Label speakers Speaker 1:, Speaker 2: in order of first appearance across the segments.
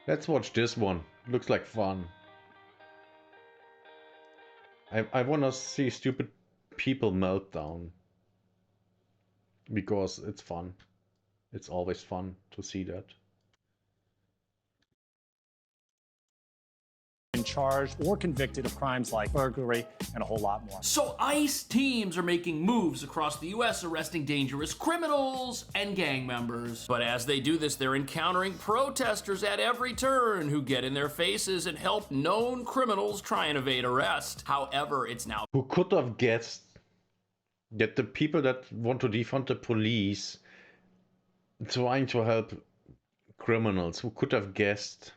Speaker 1: Let's watch this one. Looks like fun. I wanna see stupid people melt down. Because it's fun. It's always fun to see that.
Speaker 2: Charged or convicted of crimes like burglary and a whole lot more.
Speaker 3: So ICE teams are making moves across the US arresting dangerous criminals and gang members. But as they do this, they're encountering protesters at every turn who get in their faces and help known criminals try and evade arrest. However, it's now...
Speaker 1: Who could have guessed that the people that want to defund the police trying to help criminals? Who could have guessed?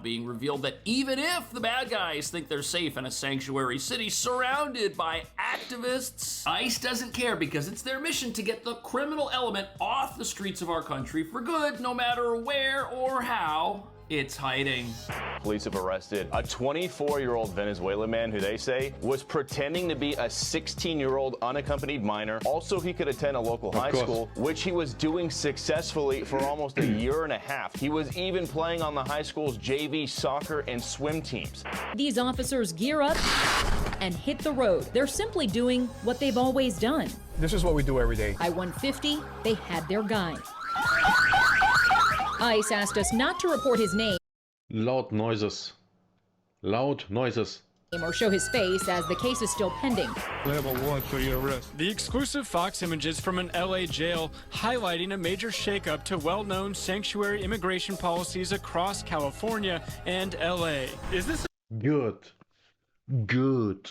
Speaker 3: Being revealed that even if the bad guys think they're safe in a sanctuary city surrounded by activists, ICE doesn't care because it's their mission to get the criminal element off the streets of our country for good, no matter where or how it's hiding.
Speaker 4: Police have arrested a 24-year-old Venezuelan man who they say was pretending to be a 16-year-old unaccompanied minor. Also, he could attend a local high school, which he was doing successfully for almost a year and a half. He was even playing on the high school's JV soccer and swim teams.
Speaker 5: These officers gear up and hit the road. They're simply doing what they've always done.
Speaker 6: This is what we do every day.
Speaker 5: I-150, they had their guy. ICE asked us not to report his name.
Speaker 1: Loud noises. Loud noises.
Speaker 5: Or show his face as the case is still pending.
Speaker 6: Level 1 for your arrest.
Speaker 7: The exclusive Fox images from an LA jail highlighting a major shakeup to well-known sanctuary immigration policies across California and LA. Is this
Speaker 1: Good. Good.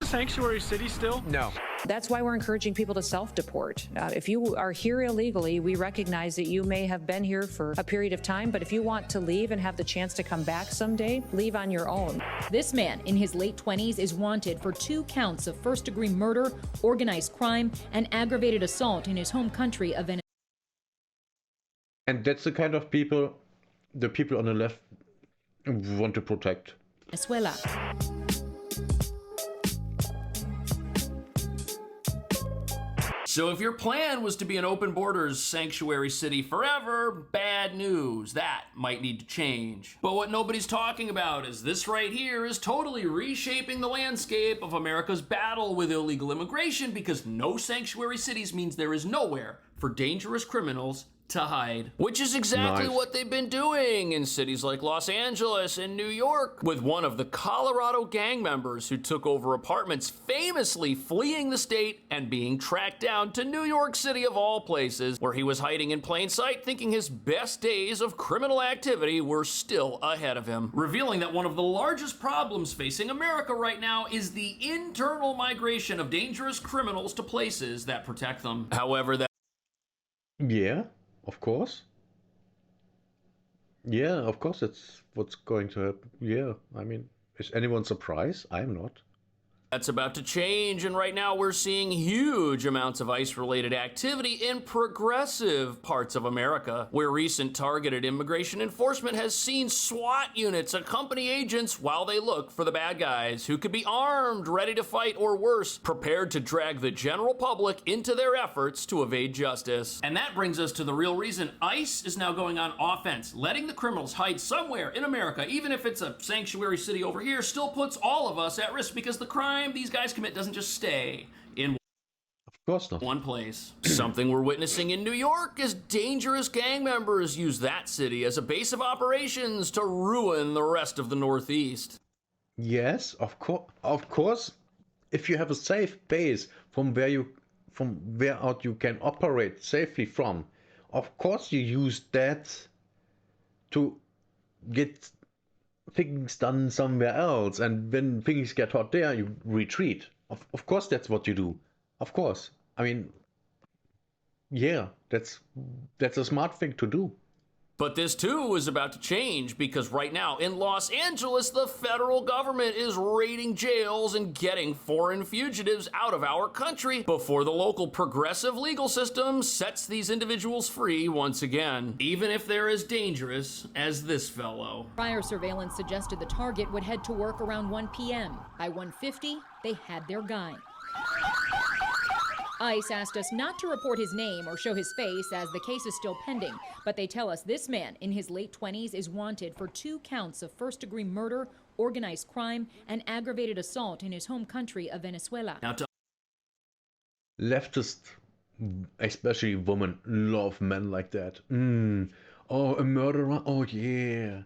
Speaker 7: a sanctuary city still?
Speaker 6: No.
Speaker 8: That's why we're encouraging people to self-deport. If you are here illegally, we recognize that you may have been here for a period of time, but if you want to leave and have the chance to come back someday, leave on your own.
Speaker 5: This man in his late 20s is wanted for 2 counts of first-degree murder, organized crime, and aggravated assault in his home country of Venezuela.
Speaker 1: And that's the kind of people the people on the left want to protect.
Speaker 3: So if your plan was to be an open borders sanctuary city forever, bad news. That might need to change. But what nobody's talking about is this right here is totally reshaping the landscape of America's battle with illegal immigration, because no sanctuary cities means there is nowhere for dangerous criminals to hide. Which is exactly
Speaker 1: Nice.
Speaker 3: what they've been doing in cities like Los Angeles and New York, with one of the Colorado gang members who took over apartments famously fleeing the state and being tracked down to New York City of all places, where he was hiding in plain sight thinking his best days of criminal activity were still ahead of him, revealing that one of the largest problems facing America right now is the internal migration of dangerous criminals to places that protect them. However, that
Speaker 1: Yeah, of course. Yeah, of course that's what's going to happen. Yeah, I mean, is anyone surprised? I'm not.
Speaker 3: That's about to change, and right now we're seeing huge amounts of ICE-related activity in progressive parts of America, where recent targeted immigration enforcement has seen SWAT units accompany agents while they look for the bad guys, who could be armed, ready to fight, or worse, prepared to drag the general public into their efforts to evade justice. And that brings us to the real reason ICE is now going on offense. Letting the criminals hide somewhere in America, even if it's a sanctuary city over here, still puts all of us at risk, because the crime these guys commit doesn't just stay in
Speaker 1: Of course not.
Speaker 3: one place. Something we're witnessing in New York as dangerous gang members use that city as a base of operations to ruin the rest of the Northeast.
Speaker 1: Yes, of course. If you have a safe base from where out you can operate safely from, of course you use that to get things done somewhere else, and when things get hot there, you retreat. Of course that's what you do. Of course. I mean, yeah, that's a smart thing to do.
Speaker 3: But this too is about to change, because right now in Los Angeles, the federal government is raiding jails and getting foreign fugitives out of our country before the local progressive legal system sets these individuals free once again, even if they're as dangerous as this fellow.
Speaker 5: Prior surveillance suggested the target would head to work around 1 p.m. By 1:50, they had their guy. ICE asked us not to report his name or show his face as the case is still pending, but they tell us this man in his late 20s is wanted for 2 counts of first-degree murder, organized crime, and aggravated assault in his home country of Venezuela.
Speaker 3: Now,
Speaker 1: Leftists, especially women, love men like that. Oh, a murderer? Oh, yeah.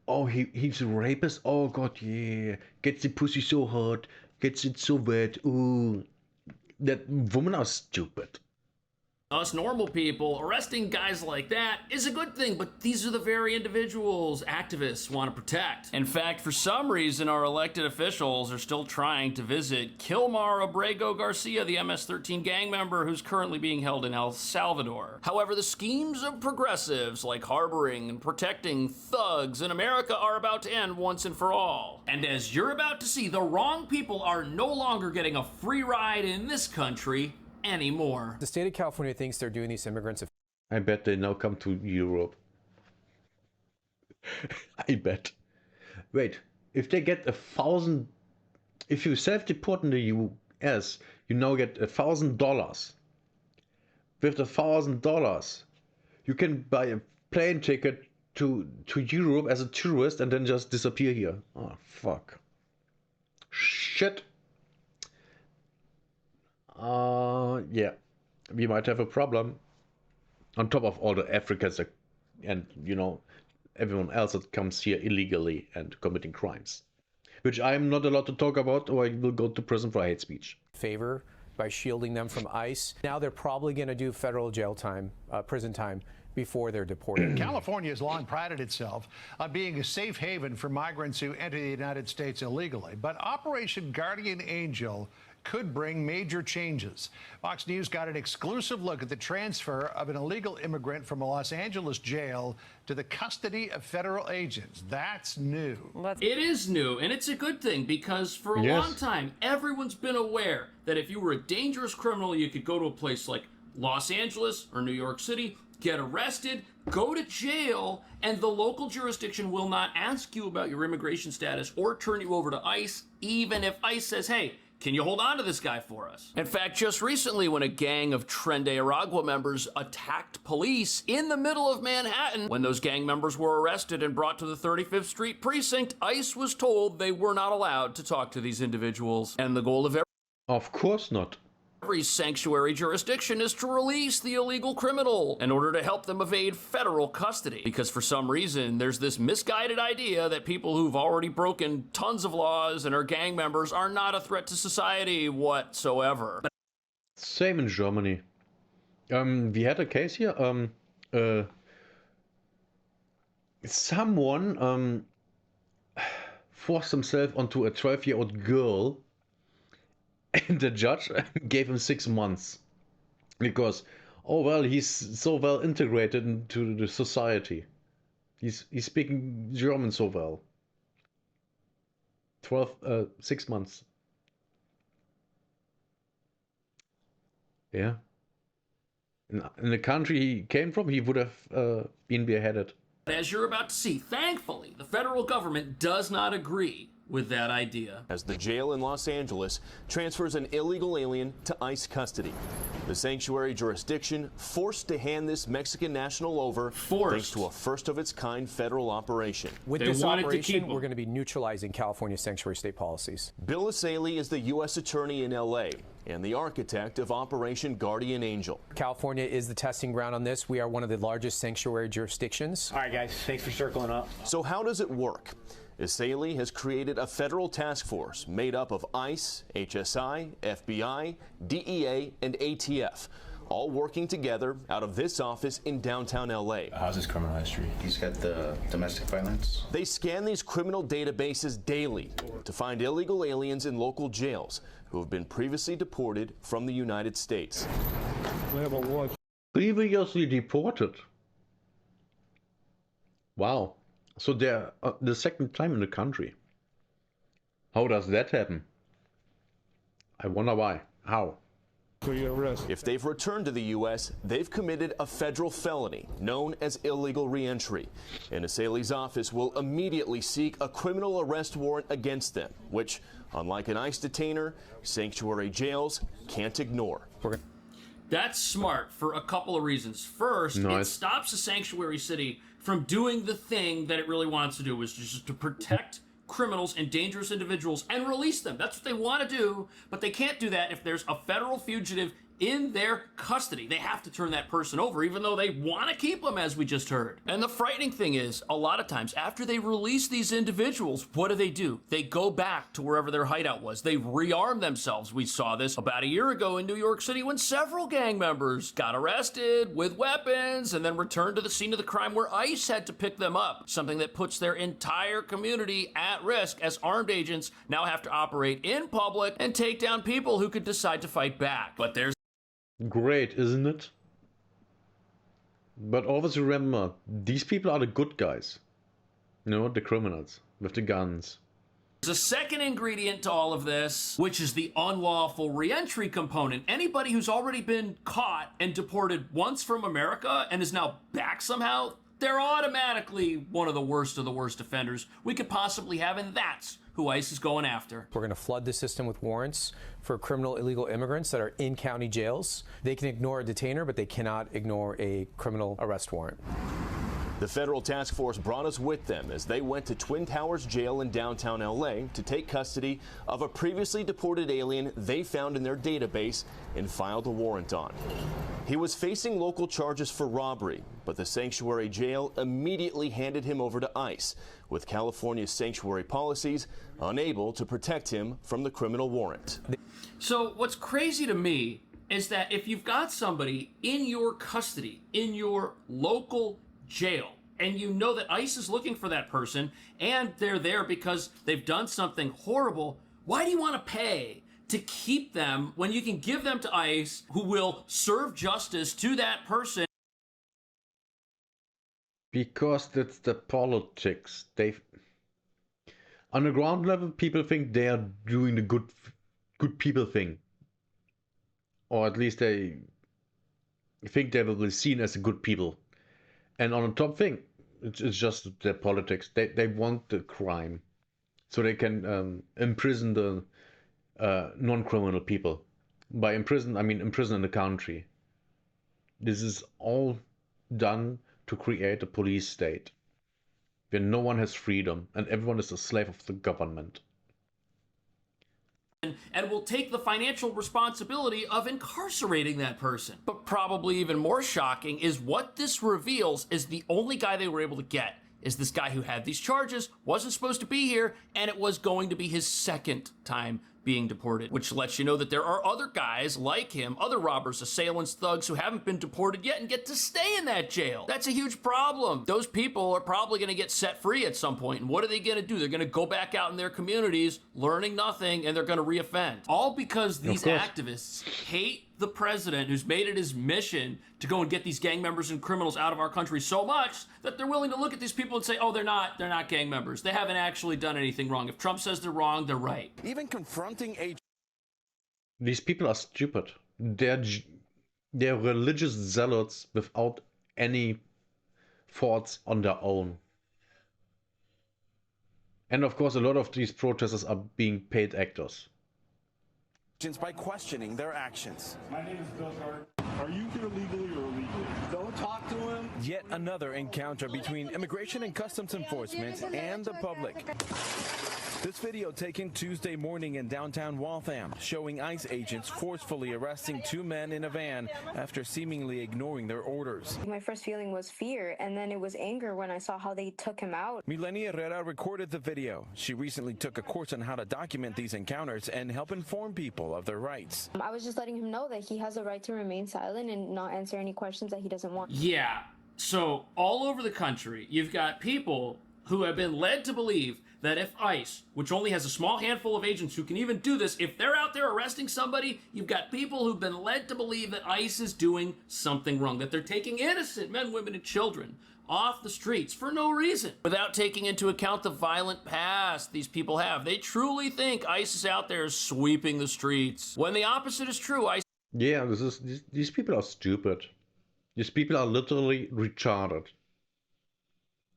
Speaker 1: Oh, he's a rapist? Oh, God, yeah. Gets the pussy so hot, gets it so wet. Ooh. That women are stupid.
Speaker 3: us normal people, arresting guys like that is a good thing, but these are the very individuals activists want to protect. In fact, for some reason, our elected officials are still trying to visit Kilmar Abrego Garcia, the MS-13 gang member who's currently being held in El Salvador. However, the schemes of progressives like harboring and protecting thugs in America are about to end once and for all. And as you're about to see, the wrong people are no longer getting a free ride in this country anymore.
Speaker 9: The state of California thinks they're doing these immigrants.
Speaker 1: I bet they now come to Europe. I bet. Wait, if they get 1,000, if you self-deport in the US, you now get $1,000. With $1,000, you can buy a plane ticket to Europe as a tourist and then just disappear here. Oh, fuck. Shit. Yeah, we might have a problem. On top of all the Africans and, you know, everyone else that comes here illegally and committing crimes. Which I'm not allowed to talk about, or I will go to prison for hate speech.
Speaker 9: Favor by shielding them from ICE. Now they're probably going to do federal jail time, prison time, before they're deported.
Speaker 10: California has long prided itself on being a safe haven for migrants who enter the United States illegally. But Operation Guardian Angel could bring major changes. Fox News got an exclusive look at the transfer of an illegal immigrant from a Los Angeles jail to the custody of federal agents. That's new.
Speaker 3: It is new, and it's a good thing, because for a long time, everyone's been aware that if you were a dangerous criminal, you could go to a place like Los Angeles or New York City, get arrested, go to jail, and the local jurisdiction will not ask you about your immigration status or turn you over to ICE, even if ICE says, hey, can you hold on to this guy for us? In fact, just recently when a gang of Tren de Aragua members attacked police in the middle of Manhattan, when those gang members were arrested and brought to the 35th Street precinct, ICE was told they were not allowed to talk to these individuals. And the goal of
Speaker 1: course not.
Speaker 3: Every sanctuary jurisdiction is to release the illegal criminal in order to help them evade federal custody. Because for some reason, there's this misguided idea that people who've already broken tons of laws and are gang members are not a threat to society whatsoever.
Speaker 1: Same in Germany. We had a case here. Someone forced himself onto a 12-year-old girl. And the judge gave him 6 months because, oh well, he's so well integrated into the society. He's speaking German so well. 6 months. Yeah. In the country he came from, he would have been beheaded.
Speaker 3: As you're about to see, thankfully, the federal government does not agree with that idea.
Speaker 4: As the jail in Los Angeles transfers an illegal alien to ICE custody. The sanctuary jurisdiction forced to hand this Mexican national over thanks to a first-of-its-kind federal operation.
Speaker 9: With this operation, we're going to be neutralizing California's sanctuary state policies.
Speaker 4: Bill Essayli is the U.S. attorney in L.A. and the architect of Operation Guardian Angel.
Speaker 9: California is the testing ground on this. We are one of the largest sanctuary jurisdictions.
Speaker 11: All right, guys, thanks for circling up.
Speaker 4: So how does it work? Essayli has created a federal task force made up of ICE, HSI, FBI, DEA, and ATF, all working together out of this office in downtown LA.
Speaker 12: How's his criminal history? He's got the domestic violence.
Speaker 4: They scan these criminal databases daily to find illegal aliens in local jails who have been previously deported from the United States.
Speaker 1: Previously deported? Wow. So they're the second time in the country. How does that happen? I wonder why. How?
Speaker 4: If they've returned to the U.S., they've committed a federal felony known as illegal reentry. And Essayli's office will immediately seek a criminal arrest warrant against them, which, unlike an ICE detainer, sanctuary jails can't ignore.
Speaker 3: That's smart for a couple of reasons. First, it stops a sanctuary city from doing the thing that it really wants to do, which is just to protect criminals and dangerous individuals and release them. That's what they want to do, but they can't do that if there's a federal fugitive in their custody. They have to turn that person over, even though they want to keep them, as we just heard. And the frightening thing is, a lot of times, after they release these individuals, what do? They go back to wherever their hideout was. They rearm themselves. We saw this about a year ago in New York City when several gang members got arrested with weapons and then returned to the scene of the crime where ICE had to pick them up, something that puts their entire community at risk as armed agents now have to operate in public and take down people who could decide to fight back. But there's
Speaker 1: great, isn't it? But always remember, these people are the good guys. You know, the criminals with the guns.
Speaker 3: There's a second ingredient to all of this, which is the unlawful reentry component. Anybody who's already been caught and deported once from America and is now back somehow, they're automatically one of the worst offenders we could possibly have, and that's who ICE is going after.
Speaker 9: We're going to flood the system with warrants for criminal illegal immigrants that are in county jails. They can ignore a detainer, but they cannot ignore a criminal arrest warrant.
Speaker 4: The federal task force brought us with them as they went to Twin Towers Jail in downtown LA to take custody of a previously deported alien they found in their database and filed a warrant on. He was facing local charges for robbery, but the sanctuary jail immediately handed him over to ICE, with California's sanctuary policies unable to protect him from the criminal warrant.
Speaker 3: So what's crazy to me is that if you've got somebody in your custody, in your local jail, and you know that ICE is looking for that person and they're there because they've done something horrible, why do you want to pay to keep them when you can give them to ICE, who will serve justice to that person?
Speaker 1: Because that's the politics. On the ground level, people think they are doing the good people thing, or at least they think they will be seen as good people. And on the top thing, it's just their politics. They want the crime, so they can imprison the non-criminal people. By imprison, I mean imprison in the country. This is all done to create a police state where no one has freedom and everyone is a slave of the government.
Speaker 3: And will take the financial responsibility of incarcerating that person. But probably even more shocking is what this reveals is the only guy they were able to get is this guy who had these charges, wasn't supposed to be here, and it was going to be his second time being deported, which lets you know that there are other guys like him, other robbers, assailants, thugs who haven't been deported yet and get to stay in that jail. That's a huge problem. Those people are probably going to get set free at some point, and what are they going to do? They're going to go back out in their communities, learning nothing, and they're going to reoffend. All because these activists hate the president, who's made it his mission to go and get these gang members and criminals out of our country so much that they're willing to look at these people and say, oh, they're not gang members. They haven't actually done anything wrong. If Trump says they're wrong, they're right.
Speaker 11: Even confronting
Speaker 1: These people are stupid. They're religious zealots without any thoughts on their own. And of course, a lot of these protesters are being paid actors.
Speaker 11: By questioning their actions.
Speaker 6: My name is Bill Carter. Are you here legally or illegally? Don't talk to him.
Speaker 11: Yet another encounter between Immigration and Customs Enforcement and the public. This video taken Tuesday morning in downtown Waltham, showing ICE agents forcefully arresting two men in a van after seemingly ignoring their orders.
Speaker 13: My first feeling was fear, and then it was anger when I saw how they took him out.
Speaker 11: Milenia Herrera recorded the video. She recently took a course on how to document these encounters and help inform people of their rights.
Speaker 13: I was just letting him know that he has a right to remain silent and not answer any questions that he doesn't want.
Speaker 3: Yeah, so all over the country, you've got people who have been led to believe that if ICE, which only has a small handful of agents who can even do this, if they're out there arresting somebody, you've got people who've been led to believe that ICE is doing something wrong, that they're taking innocent men, women, and children off the streets for no reason, without taking into account the violent past these people have. They truly think ICE is out there sweeping the streets, when the opposite is true.
Speaker 1: Yeah, these people are stupid. These people are literally retarded.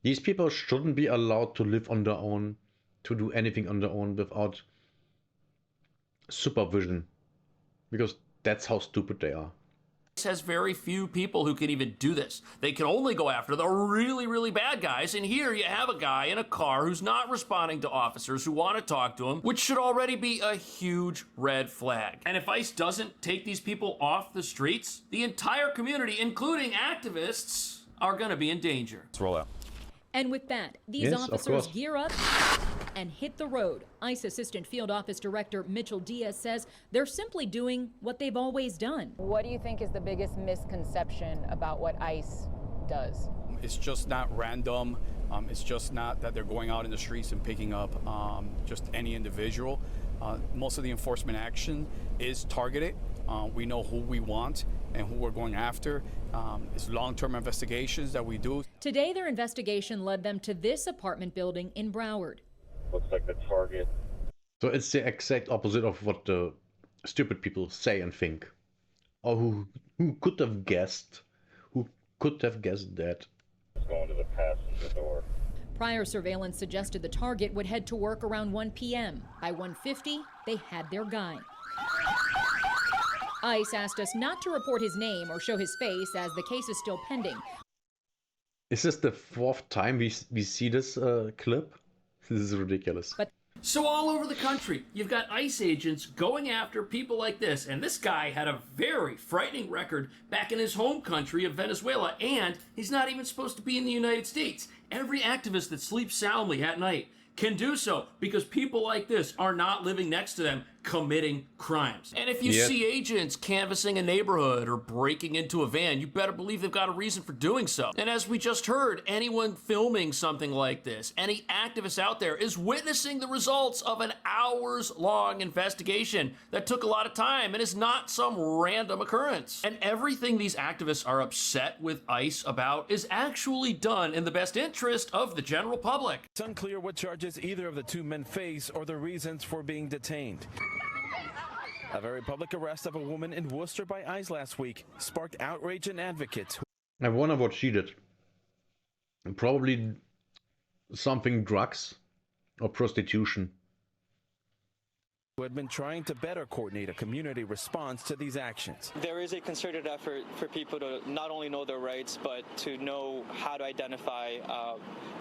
Speaker 1: These people shouldn't be allowed to live on their own, to do anything on their own without supervision. Because That's how stupid they are.
Speaker 3: Has very few people who can even do this. They can only go after the really, really bad guys. And here you have a guy in a car who's not responding to officers who want to talk to him, which should already be a huge red flag. And if ICE doesn't take these people off the streets, the entire community, including activists, are going to be in danger.
Speaker 14: Let's roll out.
Speaker 5: And with that, these officers gear up and hit the road. ICE Assistant Field Office Director Mitchell Diaz says they're simply doing what they've always done.
Speaker 15: What do you think is the biggest misconception about what ICE does?
Speaker 16: It's just not random. It's just not that they're going out in the streets and picking up just any individual. Most of the enforcement action is targeted. We know who we want and who we're going after. It's long-term investigations that we do.
Speaker 5: Today, their investigation led them to this apartment building in Broward.
Speaker 14: Looks like the target.
Speaker 1: So it's the exact opposite of what the stupid people say and think. Or who could have guessed? Who could have guessed that?
Speaker 14: It's going to the passenger door.
Speaker 5: Prior surveillance suggested the target would head to work around 1 p.m. By 1:50, they had their guy. ICE asked us not to report his name or show his face as the case is still pending.
Speaker 1: Is this the fourth time we see this clip? This is ridiculous.
Speaker 3: So all over the country, you've got ICE agents going after people like this. And this guy had a very frightening record back in his home country of Venezuela. And he's not even supposed to be in the United States. Every activist that sleeps soundly at night can do so because people like this are not living next to them committing crimes. And if you see agents canvassing a neighborhood or breaking into a van, you better believe they've got a reason for doing so. And as we just heard, anyone filming something like this, any activist out there is witnessing the results of an hours-long investigation that took a lot of time and is not some random occurrence. And everything these activists are upset with ICE about is actually done in the best interest of the general public.
Speaker 11: It's unclear what charges either of the two men face or the reasons for being detained. A very public arrest of a woman in Worcester by ICE last week sparked outrage in advocates.
Speaker 1: I wonder what she did. Probably something drugs or prostitution.
Speaker 11: Who had been trying to better coordinate a community response to these actions.
Speaker 17: There is a concerted effort for people to not only know their rights, but to know how to identify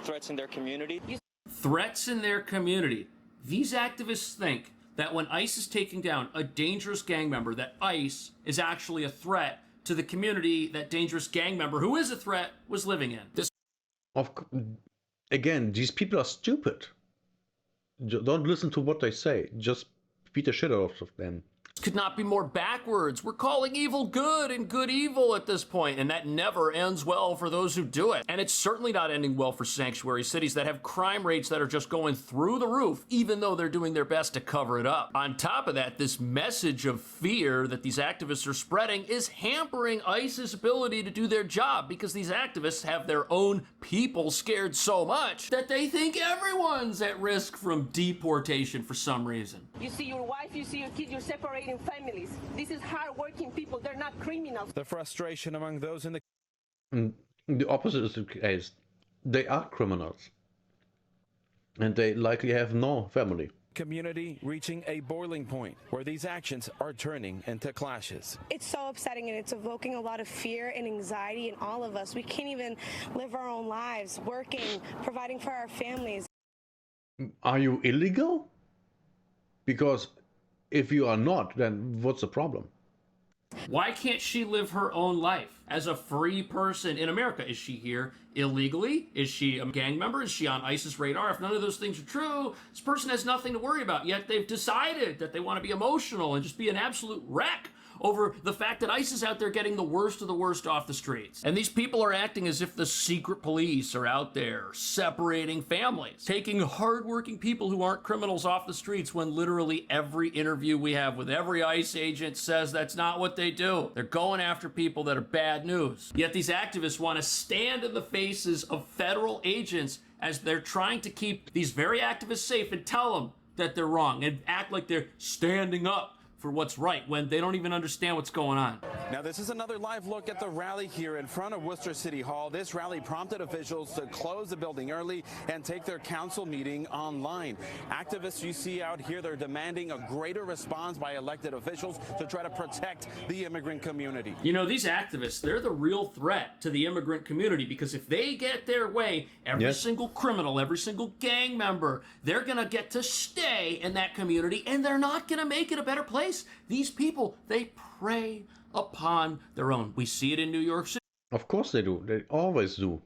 Speaker 17: threats in their community.
Speaker 3: Threats in their community. These activists think that when ICE is taking down a dangerous gang member, that ICE is actually a threat to the community that dangerous gang member, who is a threat, was living in.
Speaker 1: Again, these people are stupid. Don't listen to what they say. Just beat the shit out of them.
Speaker 3: Could not be more backwards. We're calling evil good and good evil at this point, and that never ends well for those who do it. And it's certainly not ending well for sanctuary cities that have crime rates that are just going through the roof, even though they're doing their best to cover it up. On top of that, this message of fear that these activists are spreading is hampering ICE's ability to do their job because these activists have their own people scared so much that they think everyone's at risk from deportation for some reason.
Speaker 18: You see your wife, you see your kids, you're separating families. This is hard-working people. They're not criminals.
Speaker 11: The frustration among those in the...
Speaker 1: The opposite is the case. They are criminals. And they likely have no family.
Speaker 11: Community reaching a boiling point where these actions are turning into clashes.
Speaker 19: It's so upsetting and it's evoking a lot of fear and anxiety in all of us. We can't even live our own lives, working, providing for our families.
Speaker 1: Are you illegal? Because if you are not, then what's the problem?
Speaker 3: Why can't she live her own life as a free person in America? Is she here illegally? Is she a gang member? Is she on ICE's radar? If none of those things are true, this person has nothing to worry about. Yet they've decided that they want to be emotional and just be an absolute wreck over the fact that ICE is out there getting the worst of the worst off the streets. And these people are acting as if the secret police are out there separating families, taking hardworking people who aren't criminals off the streets when literally every interview we have with every ICE agent says that's not what they do. They're going after people that are bad news. Yet these activists want to stand in the faces of federal agents as they're trying to keep these very activists safe and tell them that they're wrong and act like they're standing up for what's right when they don't even understand what's going on.
Speaker 11: Now, this is another live look at the rally here in front of Worcester City Hall. This rally prompted officials to close the building early and take their council meeting online. Activists you see out here, they're demanding a greater response by elected officials to try to protect the immigrant community.
Speaker 3: You know, these activists, they're the real threat to the immigrant community, because if they get their way, every single criminal, every single gang member, they're going to get to stay in that community, and they're not going to make it a better place. These people, they prey upon their own. We see it in New York City.
Speaker 1: Of course they do. They always do.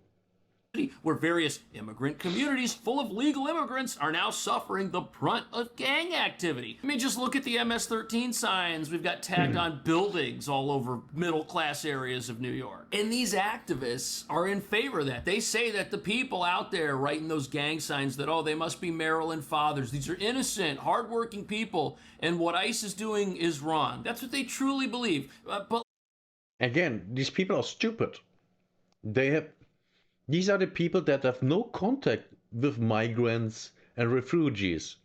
Speaker 3: Where various immigrant communities full of legal immigrants are now suffering the brunt of gang activity. I mean, just look at the MS-13 signs we've got tagged on buildings all over middle-class areas of New York. And these activists are in favor of that. They say that the people out there writing those gang signs that, oh, they must be Maryland fathers. These are innocent, hardworking people, and what ICE is doing is wrong. That's what they truly believe. But
Speaker 1: again, these people are stupid. These are the people that have no contact with migrants and refugees.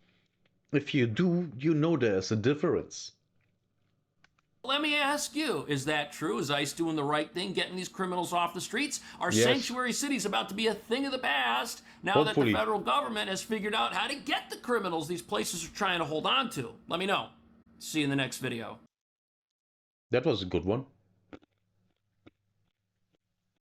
Speaker 1: If you do, you know there's a difference.
Speaker 3: let me ask you, is that true? Is ICE doing the right thing, getting these criminals off the streets? Are sanctuary cities about to be a thing of the past now that the federal government has figured out how to get the criminals these places are trying to hold on to? Let me know. See you in the next video.
Speaker 1: That was a good one.